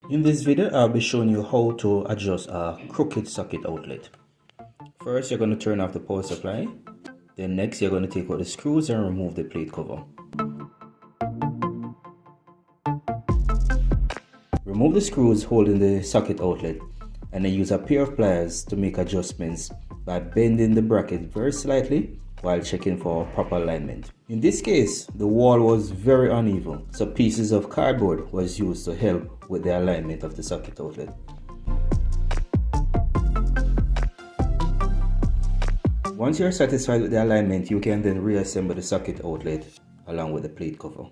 In this video, I'll be showing you how to adjust a crooked socket outlet. First, you're going to turn off the power supply. Then next, you're going to take out the screws and remove the plate cover. Remove the screws holding the socket outlet and then use a pair of pliers to make adjustments by bending the bracket very slightly while checking for proper alignment. In this case, the wall was very uneven, so pieces of cardboard was used to help with the alignment of the socket outlet. Once you're satisfied with the alignment, you can then reassemble the socket outlet along with the plate cover.